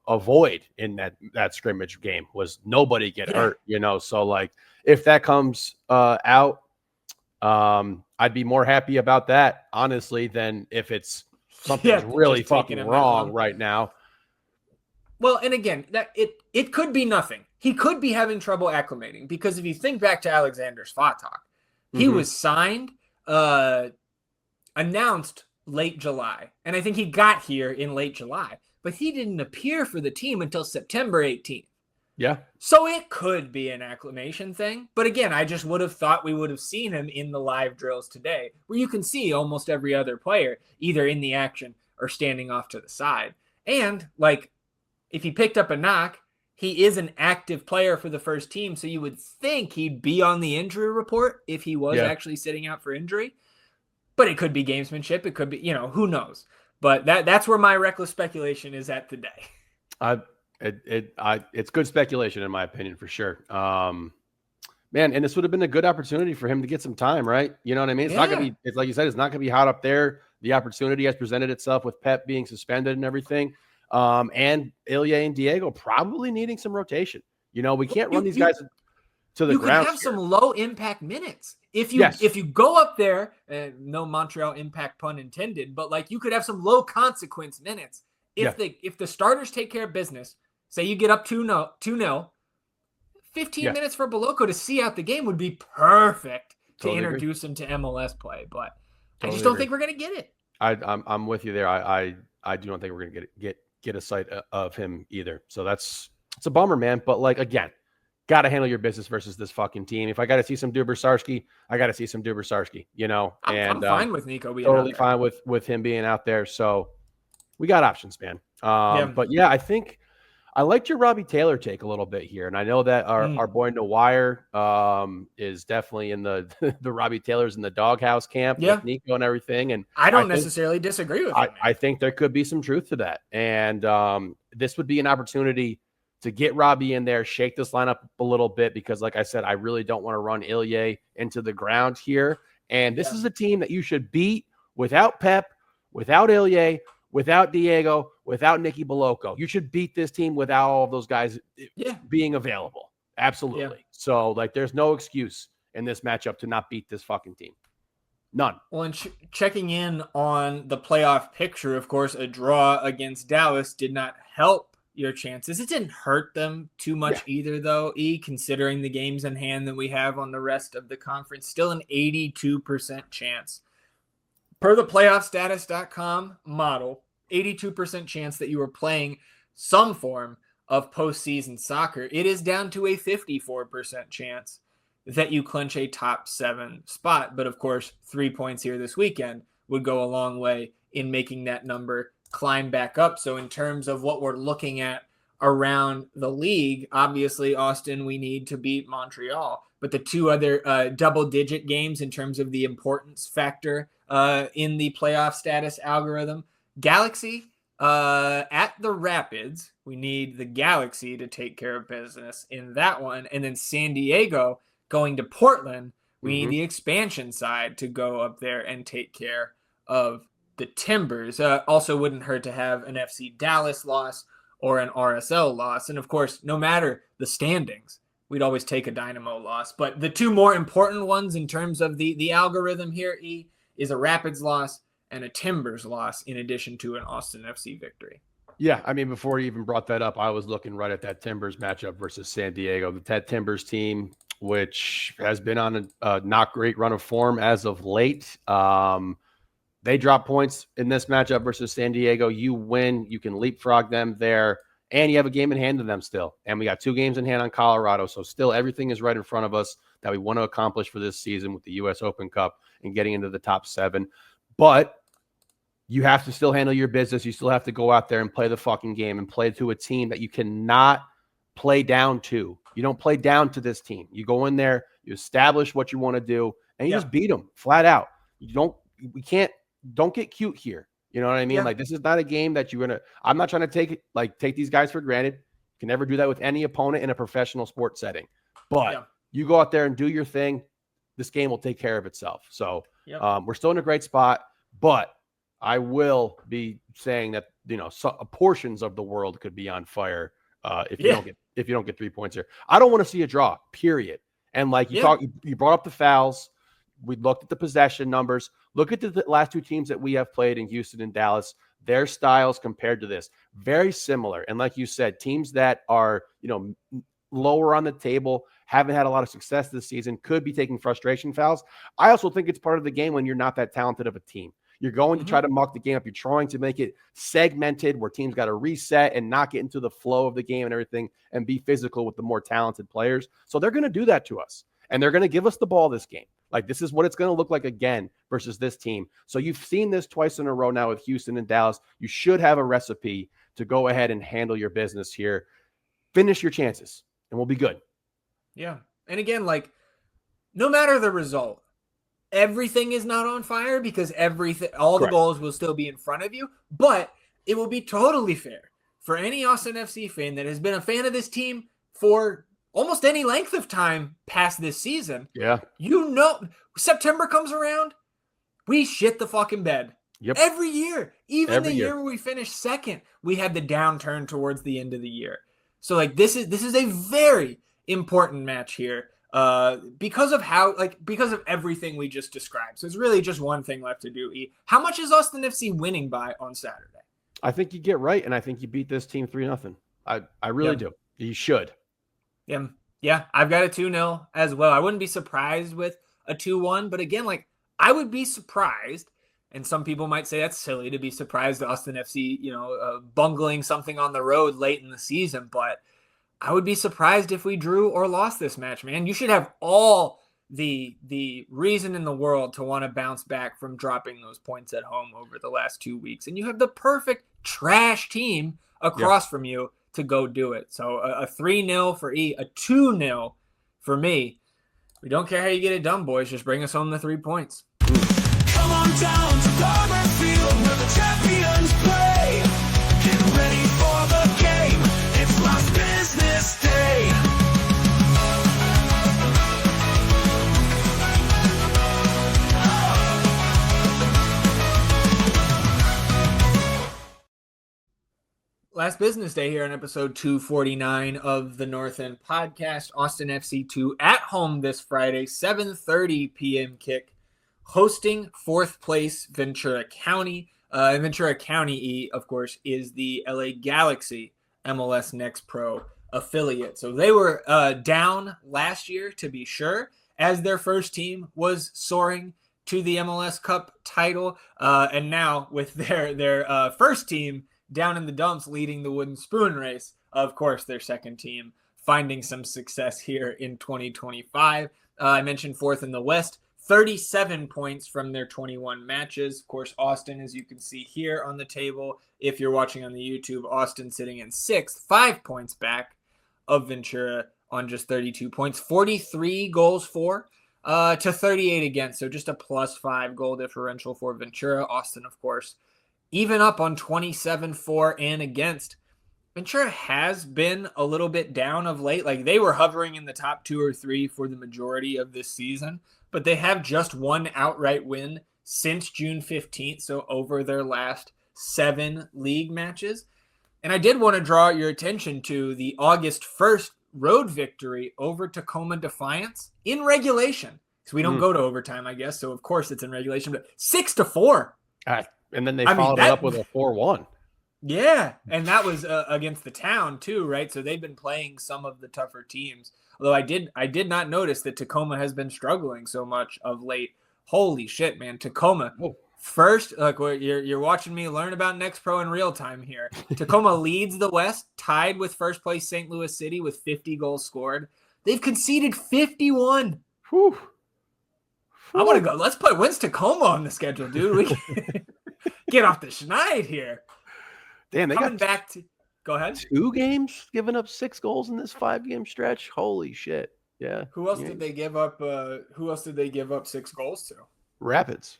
avoid in that scrimmage game was nobody get hurt, So like if that comes out, I'd be more happy about that, honestly, than if it's something's really fucking wrong right now. Well, and again, that it could be nothing. He could be having trouble acclimating because if you think back to Alexander Svatok, he was signed, announced late July, and I think he got here in late July, but he didn't appear for the team until September 18th. Yeah. So it could be an acclimation thing. But again, I just would have thought we would have seen him in the live drills today, where you can see almost every other player either in the action or standing off to the side. And like, if he picked up a knock, he is an active player for the first team. So you would think he'd be on the injury report if he was actually sitting out for injury. But it could be gamesmanship. It could be, who knows. But that's where my reckless speculation is at today. It's good speculation in my opinion, for sure. Man, and this would have been a good opportunity for him to get some time, right? You know what I mean? It's not gonna be. It's like you said. It's not gonna be hot up there. The opportunity has presented itself with Pep being suspended and everything. And Ilya and Diego probably needing some rotation. We can't run these guys to the ground. You can have some low impact minutes. If you go up there, no Montreal impact pun intended, but like you could have some low consequence minutes. If the starters take care of business, say you get up 2-0, 15 minutes for Bolocco to see out the game would be perfect to introduce him to MLS play. But I just don't think we're going to get it. I'm with you there. I do not think we're going to get a sight of him either. So it's a bummer, man. But like, again, got to handle your business versus this fucking team. If I got to see some Dubrsarski, I got to see some Dubrsarski, I'm fine with Nico being totally fine with him being out there. So we got options, man. But yeah, I think I liked your Robbie Taylor take a little bit here. And I know that our boy Nawire is definitely in the Robbie Taylor's in the doghouse camp with Nico and everything. And I don't necessarily disagree with him. I think there could be some truth to that. And this would be an opportunity to get Robbie in there, shake this lineup a little bit, because like I said, I really don't want to run Ilya into the ground here. And this is a team that you should beat without Pep, without Ilya, without Diego, without Nicky Bolocco. You should beat this team without all of those guys being available. Absolutely. Yeah. So, like, there's no excuse in this matchup to not beat this fucking team. None. Well, and checking in on the playoff picture, of course, a draw against Dallas did not help your chances. It didn't hurt them too much either, though, considering the games in hand that we have on the rest of the conference. Still an 82% chance Per the playoffstatus.com model, 82% chance that you are playing some form of postseason soccer. It is down to a 54% chance that you clinch a top 7 spot. But of course, 3 points here this weekend would go a long way in making that number climb back up. So in terms of what we're looking at around the league, obviously, Austin, we need to beat Montreal. But the two other double-digit games in terms of the importance factor in the playoff status algorithm, Galaxy at the Rapids. We need the Galaxy to take care of business in that one. And then San Diego going to Portland. We need the expansion side to go up there and take care of the Timbers. Also wouldn't hurt to have an FC Dallas loss or an RSL loss. And of course, no matter the standings, we'd always take a Dynamo loss. But the two more important ones in terms of the algorithm here, is a Rapids loss and a Timbers loss, in addition to an Austin FC victory. Yeah, I mean, before you even brought that up, I was looking right at that Timbers matchup versus San Diego. That Timbers team, which has been on a not great run of form as of late. They drop points in this matchup versus San Diego. You win, you can leapfrog them there, and you have a game in hand to them still. And we got 2 games in hand on Colorado, so still everything is right in front of us that we want to accomplish for this season with the U.S. Open Cup and getting into the top 7. But you have to still handle your business. You still have to go out there and play the fucking game and play to a team that you cannot play down to. You don't play down to this team. You go in there, you establish what you want to do, and you just beat them flat out. Don't get cute here. You know what I mean? Like, this is not a game that I'm not trying to take these guys for granted. You can never do that with any opponent in a professional sports setting. But you go out there and do your thing. This game will take care of itself. So we're still in a great spot, but I will be saying that, portions of the world could be on fire if you don't get 3 points here. I don't want to see a draw, period. And like you brought up the fouls. We looked at the possession numbers. Look at the last 2 teams that we have played in Houston and Dallas. Their styles compared to this, very similar. And like you said, teams that are, lower on the table, haven't had a lot of success this season, could be taking frustration fouls. I also think it's part of the game when you're not that talented of a team. You're going to try to muck the game up. You're trying to make it segmented where teams got to reset and not get into the flow of the game and everything and be physical with the more talented players. So they're going to do that to us. And they're going to give us the ball this game. Like, this is what it's going to look like again versus this team. So you've seen this twice in a row now with Houston and Dallas. You should have a recipe to go ahead and handle your business here. Finish your chances, and we'll be good. Yeah. And again, like, no matter the result, everything is not on fire because all the goals will still be in front of you. But it will be totally fair for any Austin FC fan that has been a fan of this team for almost any length of time past this season. Yeah. September comes around, we shit the fucking bed. Yep. Every year. Even Every the year year where we finished second, we had the downturn towards the end of the year. So like this is a very important match here. Because of everything we just described. So it's really just one thing left to do. How much is Austin FC winning by on Saturday? I think you get right, and I think you beat this team 3-0. I really do. You should. Yeah, I've got a 2-0 as well. I wouldn't be surprised with a 2-1, but again, like, I would be surprised, and some people might say that's silly to be surprised at Austin FC, bungling something on the road late in the season, but I would be surprised if we drew or lost this match, man. You should have all the reason in the world to want to bounce back from dropping those points at home over the last 2 weeks. And you have the perfect trash team across from you to go do it. So a 3-0 for a 2-0 for me. We don't care how you get it done, boys. Just bring us home the 3 points. Come on down to Farmer Field where the champions play. Get ready for the game. It's last business day. Last business day here on episode 249 of the North End podcast. Austin FC 2 at home this Friday, 7:30 p.m. kick, hosting 4th place Ventura County. Ventura County, of course, is the LA Galaxy MLS Next Pro affiliate. So they were down last year, to be sure, as their first team was soaring to the MLS Cup title. And now with their first team down in the dumps leading the wooden spoon race, of course, their second team finding some success here in 2025. I mentioned fourth in the West, 37 points from their 21 matches. Of course, Austin, as you can see here on the table, if you're watching on the YouTube, Austin sitting in sixth, 5 points back of Ventura on just 32 points, 43 goals for to 38 against. So just a +5 goal differential for Ventura. Austin, of course, even up on 27 for and against. Ventura has been a little bit down of late. Like, they were hovering in the top 2 or 3 for the majority of this season, but they have just one outright win since June 15th. So over their last 7 league matches. And I did want to draw your attention to the August 1st road victory over Tacoma Defiance in regulation. So we don't go to overtime, I guess. So of course it's in regulation, but 6-4. And then they followed it up with a 4-1. Yeah, and that was against the Town too, right? So they've been playing some of the tougher teams. Although I did not notice that Tacoma has been struggling so much of late. Holy shit, man! Tacoma first, like, you're watching me learn about Next Pro in real time here. Tacoma leads the West, tied with first place St. Louis City with 50 goals scored. They've conceded 51. Whew. I want to go. Let's put when's Tacoma on the schedule, dude. We can get off the schneid here. Damn, they Coming got back to go ahead. 2 games giving up 6 goals in this 5-game stretch. Holy shit. Yeah. Who else did they give up? Who else did they give up 6 goals to? Rapids.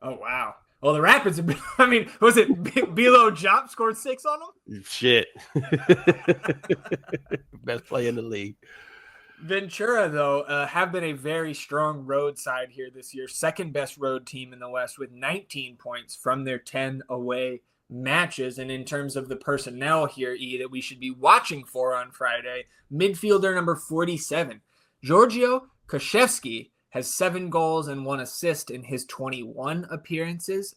Oh, wow. Well, the Rapids, I mean, was it Bilo Jop scored 6 on them? Shit. Best play in the league. Ventura, though, have been a very strong road side here this year. Second best road team in the West with 19 points from their 10 away matches. And in terms of the personnel here, that we should be watching for on Friday, midfielder number 47, Giorgio Koszewski, has 7 goals and 1 assist in his 21 appearances.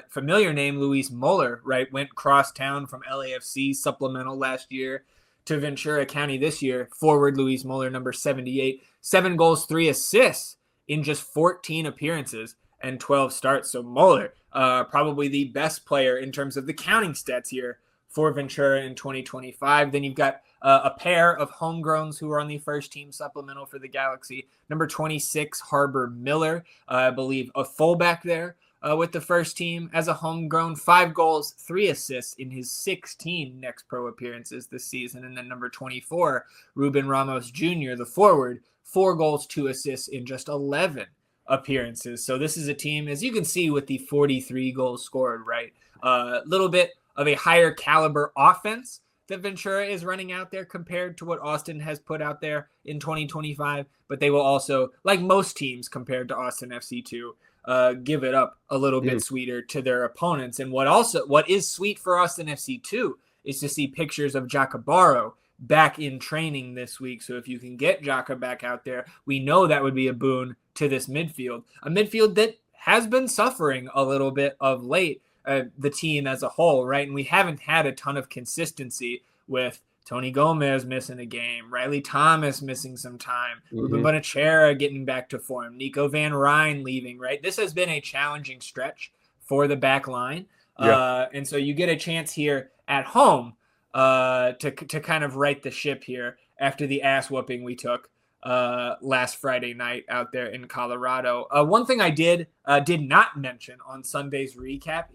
Familiar name, Luis Muller, right? Went cross town from LAFC supplemental last year to Ventura County this year. Forward Luis Muller, number 78, 7 goals, 3 assists in just 14 appearances and 12 starts. So Muller, probably the best player in terms of the counting stats here for Ventura in 2025. Then you've got a pair of homegrowns who are on the first team supplemental for the Galaxy. Number 26, Harbor Miller, I believe a fullback there with the first team as a homegrown, 5 goals, 3 assists in his 16 Next Pro appearances this season. And then number 24, Ruben Ramos Jr., the forward, 4 goals, 2 assists in just 11 appearances. So this is a team, as you can see with the 43 goals scored, right? A little bit of a higher caliber offense that Ventura is running out there compared to what Austin has put out there in 2025. But they will also, like most teams compared to Austin FC2, give it up a little bit sweeter to their opponents. And what is sweet for Austin FC2 is to see pictures of Jacobaro back in training this week. So if you can get Jaka back out there, we know that would be a boon to this midfield. A midfield that has been suffering a little bit of late, the team as a whole, right? And we haven't had a ton of consistency with Tony Gomez missing a game, Riley Thomas missing some time, Ruben Bonachera getting back to form, Nico Van Ryn leaving, right? This has been a challenging stretch for the back line. And so you get a chance here at home to kind of right the ship here after the ass whooping we took last Friday night out there in Colorado. One thing I did not mention on Sunday's recap,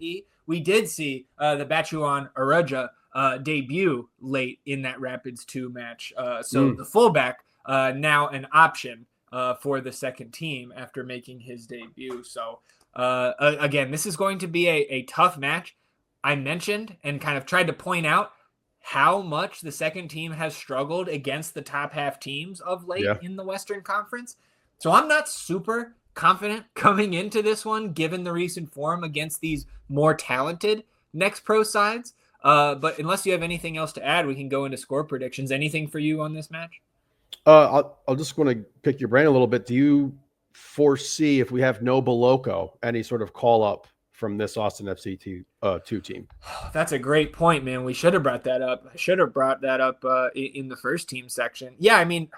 we did see the Bachuan Araja debut late in that Rapids 2 match. So the fullback now an option for the second team after making his debut. So again, this is going to be a tough match. I mentioned and kind of tried to point out how much the second team has struggled against the top half teams of late in the Western Conference. So I'm not super confident coming into this one, given the recent form against these more talented Next Pro sides. But unless you have anything else to add, we can go into score predictions. Anything for you on this match? I'll just want to pick your brain a little bit. Do you foresee, if we have no Boloko, any sort of call up from this Austin FC 2 team? That's a great point, man. We should have brought that up. I should have brought that up in the first team section. Yeah, I mean,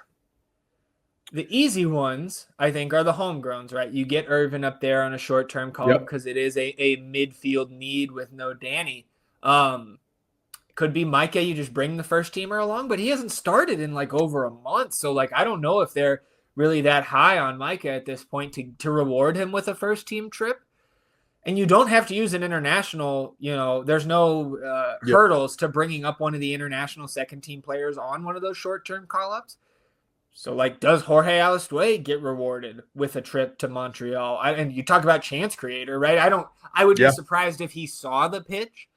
The easy ones, I think, are the homegrowns, right? You get Irvin up there on a short-term call because it is a midfield need with no Danny. Could be Micah. You just bring the first teamer along, but he hasn't started in like over a month. So like, I don't know if they're really that high on Micah at this point to reward him with a first team trip. And you don't have to use an international, there's no hurdles to bringing up one of the international second team players on one of those short-term call-ups. So, like, does Jorge Alistue get rewarded with a trip to Montreal? And you talk about chance creator, right? I would be surprised if he saw the pitch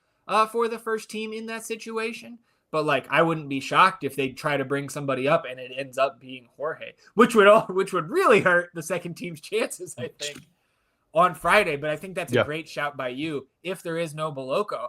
for the first team in that situation. But, like, I wouldn't be shocked if they try to bring somebody up and it ends up being Jorge, which would really hurt the second team's chances, I think, on Friday. But I think that's a great shout by you. If there is no Boloko,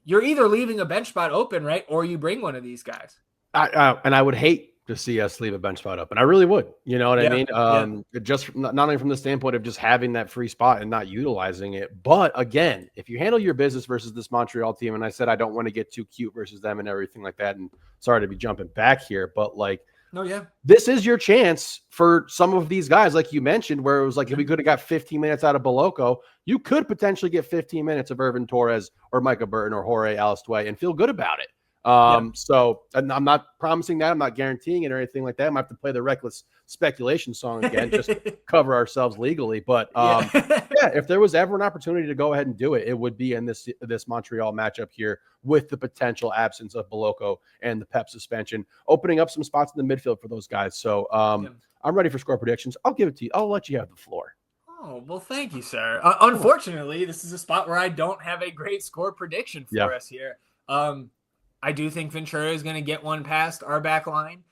you're either leaving a bench spot open, right, or you bring one of these guys. And I would hate to see us leave a bench spot open. I really would. You know what I mean? Just not only from the standpoint of just having that free spot and not utilizing it, but again, if you handle your business versus this Montreal team, and I said I don't want to get too cute versus them and everything like that, and sorry to be jumping back here, but like, this is your chance for some of these guys, like you mentioned, where it was like if we could have got 15 minutes out of Boloko, you could potentially get 15 minutes of Irvin Torres or Micah Burton or Jorge Alistue and feel good about it. So and I'm not promising that, I'm not guaranteeing it or anything like that. I might have to play the reckless speculation song again, just to cover ourselves legally. But if there was ever an opportunity to go ahead and do it, it would be in this Montreal matchup here with the potential absence of Boloko and the Pep suspension, opening up some spots in the midfield for those guys. So I'm ready for score predictions. I'll give it to you. I'll let you have the floor. Oh, well, thank you, sir. Unfortunately, this is a spot where I don't have a great score prediction for us here. I do think Ventura is going to get one past our back line,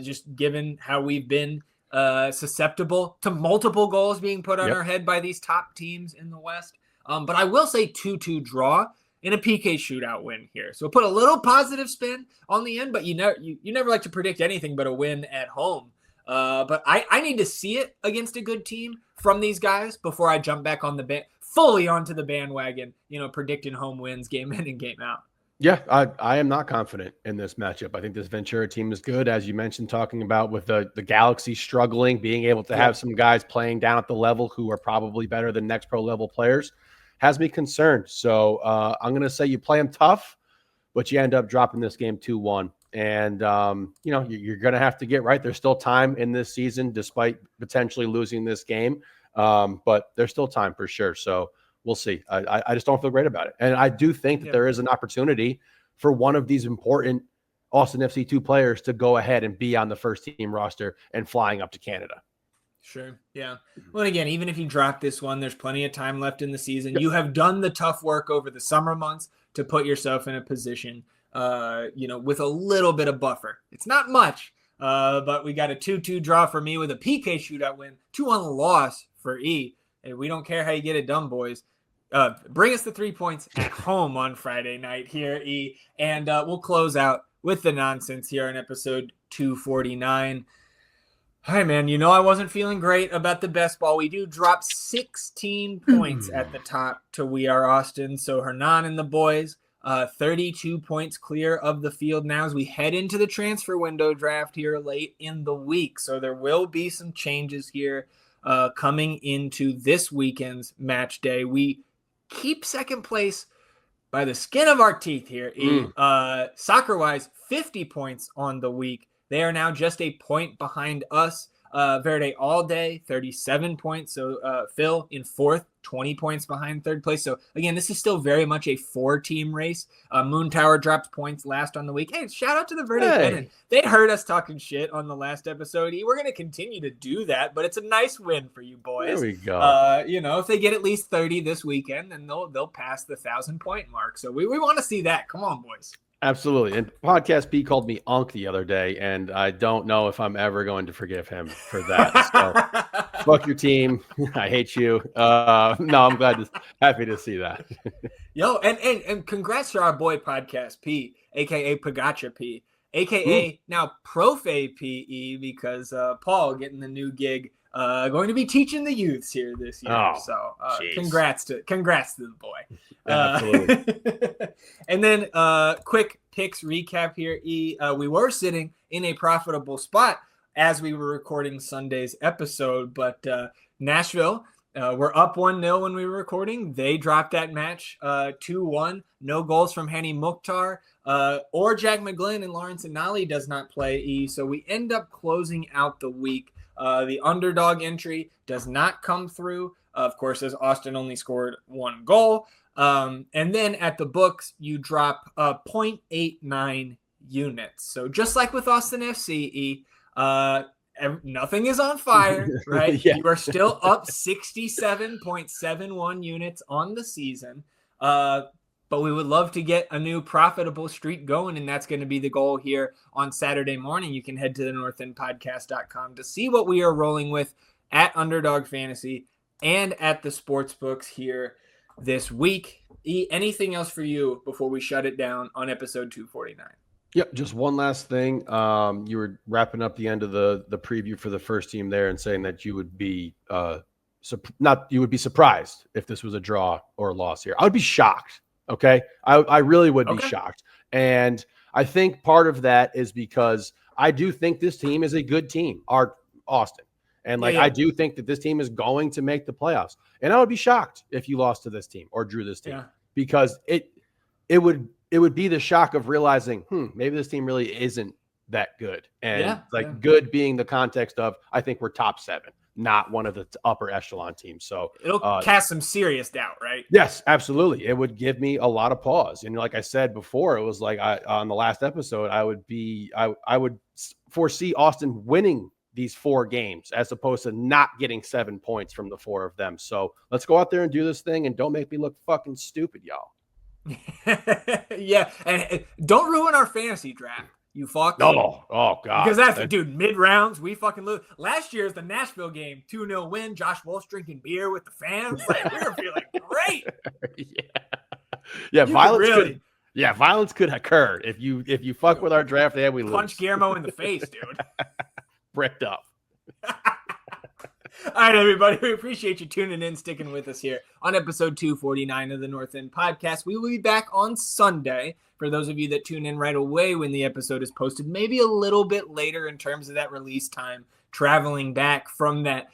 just given how we've been susceptible to multiple goals being put on our head by these top teams in the West. But I will say 2-2 draw in a PK shootout win here. So put a little positive spin on the end, but you never like to predict anything but a win at home. But I need to see it against a good team from these guys before I jump back on fully onto the bandwagon, predicting home wins game in and game out. Yeah, I am not confident in this matchup. I think this Ventura team is good, as you mentioned, talking about with the Galaxy struggling, being able to have some guys playing down at the level who are probably better than next pro level players has me concerned. So I'm going to say you play them tough, but you end up dropping this game 2-1. And, you're going to have to get right. There's still time in this season, despite potentially losing this game. But there's still time for sure. So we'll see. I just don't feel great about it. And I do think that there is an opportunity for one of these important Austin FC 2 players to go ahead and be on the first team roster and flying up to Canada. Sure. Yeah. Well, again, even if you drop this one, there's plenty of time left in the season. You have done the tough work over the summer months to put yourself in a position, with a little bit of buffer. It's not much, but we got a 2-2 draw for me with a PK shootout win, 2-1 loss for E. And we don't care how you get it done, boys. Bring us the 3 points at home on Friday night here, E. And we'll close out with the nonsense here on episode 249. Hi, man. I wasn't feeling great about the best ball. We do drop 16 points at the top to We Are Austin. So Hernan and the boys, 32 points clear of the field now as we head into the transfer window draft here late in the week. So there will be some changes here coming into this weekend's match day. We keep second place by the skin of our teeth here. Soccer-wise, 50 points on the week. They are now just a point behind us. Verde all day, 37 points. So Phil in fourth, 20 points behind third place. So again, this is still very much a 4-team race. Moon Tower dropped points last on the week. Hey, shout out to the Verdes Pennant. They heard us talking shit on the last episode. We're going to continue to do that, but it's a nice win for you boys. There we go. If they get at least 30 this weekend, then they'll pass the 1,000-point mark. So we want to see that. Come on, boys. Absolutely. And Podcast P called me Unk the other day, and I don't know if I'm ever going to forgive him for that. So fuck your team. I hate you. No, I'm happy to see that. Yo, and congrats to our boy Podcast P, aka Pagacha P, aka now Profe PE, because Paul getting the new gig, going to be teaching the youths here this year. Congrats to the boy. Absolutely. And then quick picks recap here. We were sitting in a profitable spot as we were recording Sunday's episode. But Nashville, we're up 1-0 when we were recording. They dropped that match 2-1. No goals from Hani Mukhtar or Jack McGlynn, and Lawrence Inali does not play. So we end up closing out the week. The underdog entry does not come through, of course, as Austin only scored 1 goal. And then at the books, you drop 0.89 units. So just like with Austin FC, nothing is on fire, right? Yeah. You are still up 67.71 units on the season. But we would love to get a new profitable streak going, and that's going to be the goal here on Saturday morning. You can head to the northendpodcast.com to see what we are rolling with at Underdog Fantasy and at the sports books here this week. Anything else for you before we shut it down on episode 249? Yep, just one last thing. You were wrapping up the end of the preview for the first team there and saying that you would be surprised if this was a draw or a loss here. I would be shocked. Okay. I really would be shocked. And I think part of that is because I do think this team is a good team, Austin. And I do think that this team is going to make the playoffs. And I would be shocked if you lost to this team or drew this team because it would be the shock of realizing, maybe this team really isn't that good. And good being the context of, I think we're top 7. Not one of the upper echelon teams. So it'll cast some serious doubt, right? Yes, absolutely. It would give me a lot of pause. And like I said before, it was like on the last episode, I would foresee Austin winning these 4 games as opposed to not getting 7 points from the 4 of them. So let's go out there and do this thing and don't make me look fucking stupid, y'all. Yeah. And don't ruin our fantasy draft. You fuck. No. Oh, God. Because that's, dude, mid-rounds, we fucking lose. Last year's the Nashville game, 2-0 win. Josh Wolf's drinking beer with the fans. Like, we were feeling great. Yeah, violence could occur. If you fuck with our draft, then we lose. Punch Guillermo in the face, dude. Bricked up. All right, everybody. We appreciate you tuning in, sticking with us here on episode 249 of the North End Podcast. We will be back on Sunday. For those of you that tune in right away when the episode is posted, maybe a little bit later in terms of that release time, traveling back from that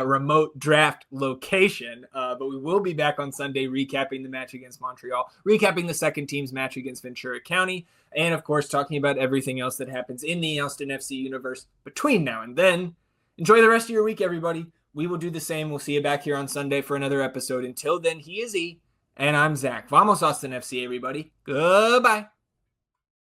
remote draft location. But we will be back on Sunday recapping the match against Montreal, recapping the second team's match against Ventura County, and, of course, talking about everything else that happens in the Austin FC universe between now and then. Enjoy the rest of your week, everybody. We will do the same. We'll see you back here on Sunday for another episode. Until then, he is E, and I'm Zach. Vamos Austin FC, everybody. Goodbye.